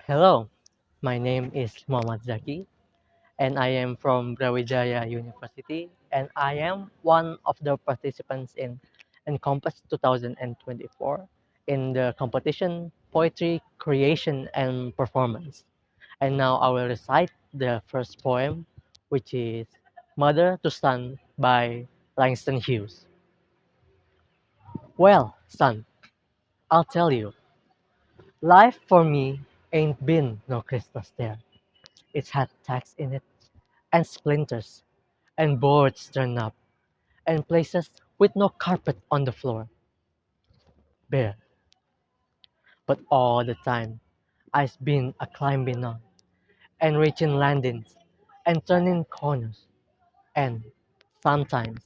Hello, my name is Muhammad Zaki, and I am from Brawijaya University, and I am one of the participants in Encompass 2024 in the competition Poetry Creation and Performance. And now I will recite the first poem, which is Mother to Son by Langston Hughes. Well, son, I'll tell you, life for me ain't been no Christmas there. It's had tacks in it and splinters and boards turned up and places with no carpet on the floor, bare. But all the time I've been a climbing on and reaching landings and turning corners and sometimes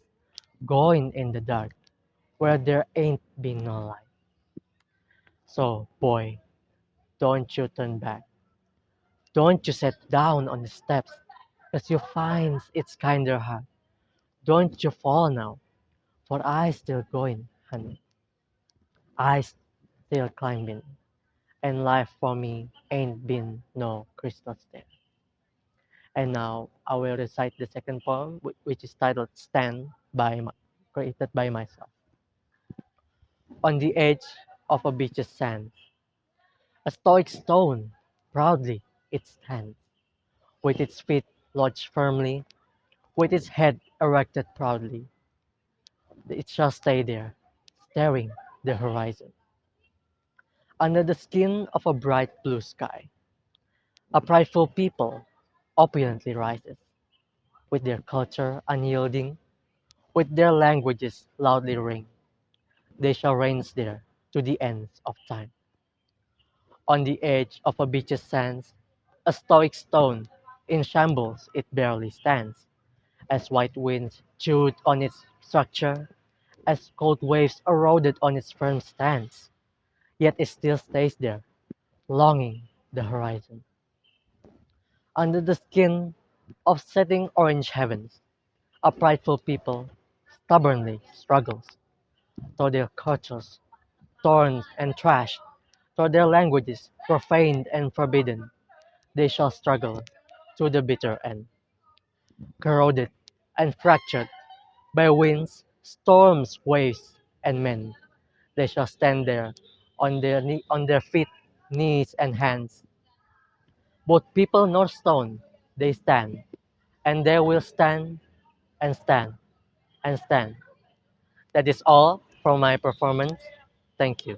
going in the dark where there ain't been no light. So, boy, don't you turn back. Don't you sit down on the steps as you find it's kinder hard. Don't you fall now, for I still going, honey. I still climbing. And life for me ain't been no Christmas there. And now I will recite the second poem, which is titled Stand by created by myself. On the edge of a beach's sand, a stoic stone, proudly it stands, with its feet lodged firmly, with its head erected proudly. It shall stay there, staring the horizon. Under the skin of a bright blue sky, a prideful people opulently rises, with their culture unyielding, with their languages loudly ring. They shall reign there to the ends of time. On the edge of a beach's sands, a stoic stone, in shambles it barely stands, as white winds chewed on its structure, as cold waves eroded on its firm stance. Yet it still stays there, longing the horizon. Under the skin of setting orange heavens, a prideful people stubbornly struggles, though their cultures torn and trashed, though their languages profaned and forbidden, they shall struggle to the bitter end. Corroded and fractured by winds, storms, waves, and men, they shall stand there on their feet, knees, and hands. Both people nor stone, they stand, and they will stand and stand and stand. That is all from my performance. Thank you.